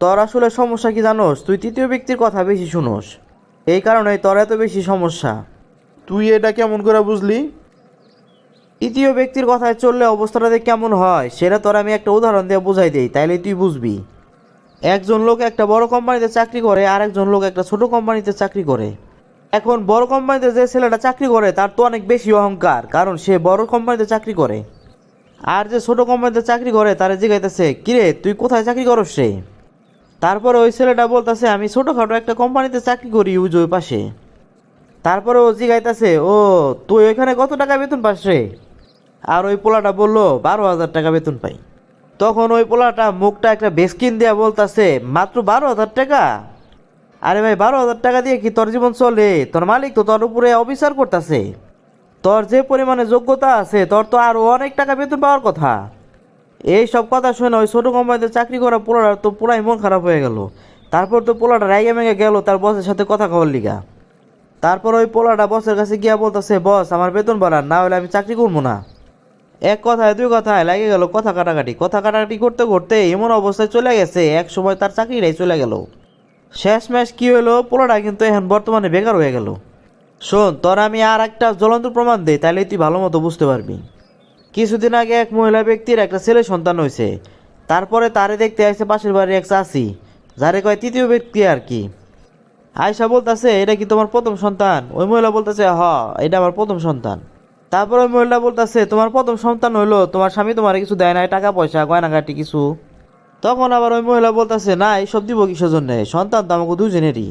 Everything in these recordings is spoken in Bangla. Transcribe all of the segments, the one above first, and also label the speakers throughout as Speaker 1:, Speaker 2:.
Speaker 1: তোর আসলে সমস্যা কি জানোস? তুই তৃতীয় ব্যক্তির কথা বেশি শুনোস, এই কারণে তোর এত বেশি সমস্যা।
Speaker 2: তুই এটা কেমন করে বুঝলি?
Speaker 1: তৃতীয় ব্যক্তির কথায় চললে অবস্থাটা যে কেমন হয় সেটা তোর আমি একটা উদাহরণ দিয়ে বুঝাই দেই, তাইলে তুই বুঝবি। একজন লোক একটা বড় কোম্পানিতে চাকরি করে, আর একজন লোক একটা ছোট কোম্পানিতে চাকরি করে। এখন বড় কোম্পানিতে যে ছেলেটা চাকরি করে তার তো অনেক বেশি অহংকার, কারণ সে বড় কোম্পানিতে চাকরি করে। আর যে ছোট কোম্পানিতে চাকরি করে তারে জিজ্ঞাইতেছে, কিরে তুই কোথায় চাকরি করস রে? তারপরে ওই ছেলেটা বলতেছে, আমি ছোটোখাটো একটা কোম্পানিতে চাকরি করি ওই যে ওই পাশে। তারপরে ও জিজ্ঞাইতেছে, ও তুই ওইখানে কত টাকা বেতন পাস রে? আর ওই পোলাটা বললো 12,000 টাকা বেতন পাই। তখন ওই পোলাটা মুখটা একটা বেস্কিন দিয়া বলতাছে, মাত্র 12,000 টাকা? আরে ভাই, 12,000 টাকা দিয়ে কি তোর জীবন চলে? তোর মালিক তো তোর উপরে অবিচার করতেছে। তোর যে পরিমাণে যোগ্যতা আছে তোর তো আরও অনেক টাকা বেতন পাওয়ার কথা। এই সব কথা শুনে ওই ছোটো কোম্পানিতে চাকরি করা পোলাটা তো পুরাই মন খারাপ হয়ে গেল। তারপর তো পোলাটা রাইগে মেগে গেল তার বসের সাথে কথা কওয়ার লিগা। তারপর ওই পোলাটা বসের কাছে গিয়া বলতেছে, বস আমার বেতন বাড়ান, না হলে আমি চাকরি করবো না। এক কথায় দুই কথায় লাগে গেল কথা কাটাকাটি করতে করতে এমন অবস্থায় চলে গেছে, এক সময় তার চাকরিটাই চলে গেল। শেষমেশ কি হলো, পোলাটা কিন্তু এখন বর্তমানে বেকার হয়ে গেল। শোন, তোর আমি আর একটা জ্বলন্ত প্রমাণ দেই, তাহলে তুই ভালো মতো বুঝতে পারবি। কিছুদিন আগে এক মহিলা ব্যক্তির একটা ছেলে সন্তান হয়েছে। তারপরে তারে দেখতে আসছে পাশের বাড়ির এক চাষি, যারে কয় তৃতীয় ব্যক্তি আর কি। আয়সা বলতেছে, এটা কি তোমার প্রথম সন্তান? ওই মহিলা বলতেছে, হ এটা আমার প্রথম সন্তান। তারপর ওই মহিলা বলতেছে, তোমার প্রথম সন্তান হইলো, তোমার স্বামী তোমার কিছু দেয় নাই, টাকা পয়সা গয়নাঘাটি কিছু? তখন আবার ওই মহিলা বলতেছে, না এইসব দিব কিসের জন্যে, সন্তান তো আমাকে দুজনেরই।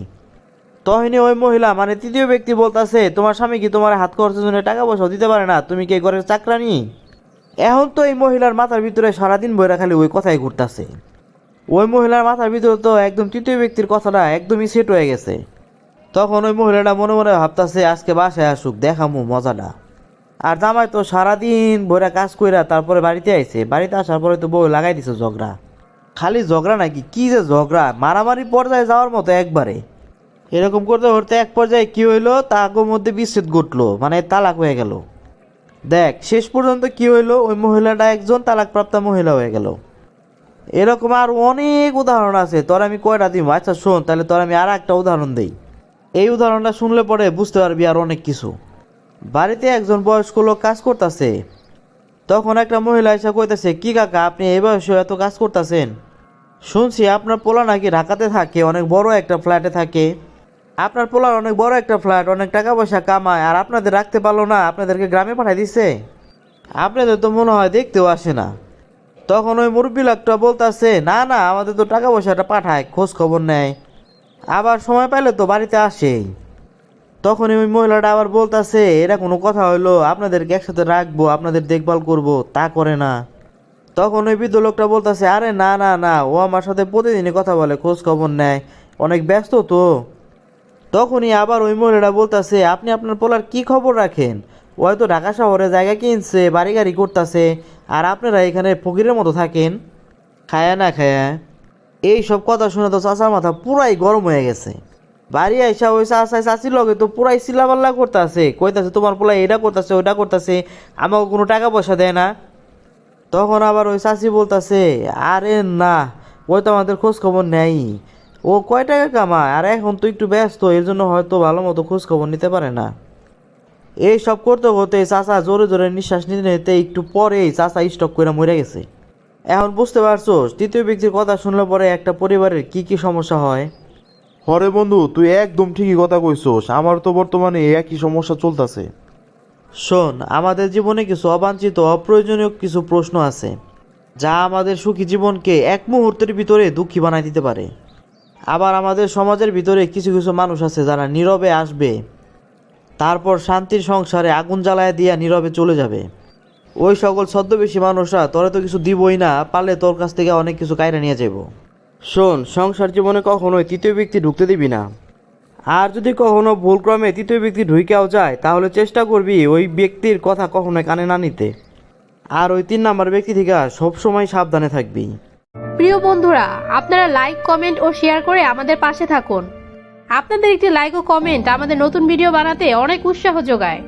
Speaker 1: তখনই ওই মহিলা মানে তৃতীয় ব্যক্তি বলতেছে, তোমার স্বামী কি তোমার হাত খরচের জন্য টাকা পয়সা দিতে পারে না? তুমি কি ঘরের চাকরানি? এখন তো এই মহিলার মাথার ভিতরে সারাদিন বইরা খালি ওই কথাই ঘুরতেছে। ওই মহিলার মাথার ভিতরে তো একদম তৃতীয় ব্যক্তির কথাটা একদমই সেট হয়ে গেছে। তখন ওই মহিলাটা মনে মনে ভাবতেছে, আজকে বাসায় আসুক, দেখামু মজাটা। আর জামাই তো সারাদিন বইরা কাজ কইরা তারপরে বাড়িতে আইছে, বাড়িতে আসার পরে তো বউ লাগাই দিছে ঝগড়া। খালি ঝগড়া নাকি, কি যে ঝগড়া, মারামারি পর্যায়ে যাওয়ার মতো একবারে। এরকম করতে করতে এক পর্যায়ে কি হইলো, তাগোর মধ্যে বিচ্ছেদ ঘটলো, মানে তালাক হয়ে গেল। দেখ শেষ পর্যন্ত কি হইলো, ওই মহিলাটা একজন তালাকপ্রাপ্ত মহিলা হয়ে গেল। এরকম আর অনেক উদাহরণ আছে, তোর আমি কয়টা দিব। আচ্ছা শোন, তাহলে তোর আমি আর একটা উদাহরণ দেই। এই উদাহরণটা শুনলে পরে বুঝতে পারবি আর অনেক কিছু। বাড়িতে একজন বয়স্ক লোক কাজ করতেছে। তখন একটা মহিলা এসে কইতেছে, কি কাকা আপনি এই বয়সে এত কাজ করতেছেন? শুনছি আপনার পোলা নাকি ঢাকাতে থাকে, অনেক বড় একটা ফ্ল্যাটে থাকে। আপনার পোলার অনেক বড় একটা ফ্ল্যাট, অনেক টাকা পয়সা কামায়, আর আপনাদের রাখতে পারলো না, আপনাদেরকে গ্রামে পাঠাই দিছে। আপনাদের তো মনে হয় দেখতেও আসে না। তখন ওই মুরব্বী লোকটা বলতেছে, না না আমাদের তো টাকা পয়সাটা পাঠায়, খোঁজ খবর নেয়, আবার সময় পাইলে তো বাড়িতে আসেই। তখন ওই মহিলাটা আবার বলতেছে, এটা কোনো কথা হইলো, আপনাদেরকে একসাথে রাখবো, আপনাদের দেখভাল করব, তা করে না। তখন ওই বৃদ্ধ লোকটা বলতেছে, আরে না না না, ও আমার সাথে প্রতিদিনই কথা বলে, খোঁজ খবর নেয়, অনেক ব্যস্ত তো। তখনই আবার ওই মহিলাটা বলতেছে, আপনি আপনার পোলার কি খবর রাখেন? ও হয়তো ঢাকা শহরে জায়গা কিনছে, বাড়ি গাড়ি করতেছে, আর আপনারা এখানে ফকিরের মতো থাকেন, খায়া না খায়া। এই সব কথা শুনে তো চাচার মাথা পুরাই গরম হয়ে গেছে। বাড়ি আইসা ওই চাচাই চাচির লগে তো পুরাই চিল্লাপাল্লা করতেছে, কইতাছে তোমার পোলা এটা করতেছে ওইটা করতেছে, আমাকে কোনো টাকা পয়সা দেয় না। তখন আবার ওই চাচি বলতেছে, আরে না, ওই তো আমাদের খোঁজ খবর নেই, ও কয় টাকা কামায়, আর এখন তো একটু ব্যস্ত, এর জন্য হয়তো ভালো মতো খোঁজ খবর নিতে পারে না। এই সব করতে করতে চাচা জোরে জোরে নিঃশ্বাস নিতে নিতে একটু পরেই চাচা স্টক করে মরে গেছে। এখন বুঝতে পারছো তৃতীয় ব্যক্তির কথা শুনলে পরে একটা পরিবারের কি কি সমস্যা হয়।
Speaker 2: হরে বন্ধু, তুই একদম ঠিকই কথা কইছস, আমার তো বর্তমানে একই সমস্যা চলতেছে।
Speaker 1: শোন, আমাদের জীবনে কিছু অবাঞ্ছিত অপ্রয়োজনীয় কিছু প্রশ্ন আছে, যা আমাদের সুখী জীবনকে এক মুহূর্তের ভিতরে দুঃখী বানাই দিতে পারে। আবার আমাদের সমাজের ভিতরে কিছু কিছু মানুষ আছে যারা নীরবে আসবে, তারপর শান্তির সংসারে আগুন জ্বালায় দিয়া নীরবে চলে যাবে। ওই সকল ছদ্মবেশী মানুষরা তোরা তো কিছু দিবই না, পারলে তোর কাছ থেকে অনেক কিছু কায়রা নিয়ে যাব। শোন, সংসার জীবনে কখনোই তৃতীয় ব্যক্তি ঢুকতে দিবি না। আর যদি কখনো ভুলক্রমে তৃতীয় ব্যক্তি ঢুকেও যায়, তাহলে চেষ্টা করবি ওই ব্যক্তির কথা কখনোই কানে না নিতে। আর ওই 3 নাম্বার ব্যক্তি থেকে সবসময় সাবধানে থাকবি।
Speaker 3: প্রিয় বন্ধুরা, আপনারা লাইক, কমেন্ট ও শেয়ার করে আমাদের পাশে থাকুন। আপনাদের একটি লাইক ও কমেন্ট আমাদের নতুন ভিডিও বানাতে অনেক উৎসাহ যোগায়।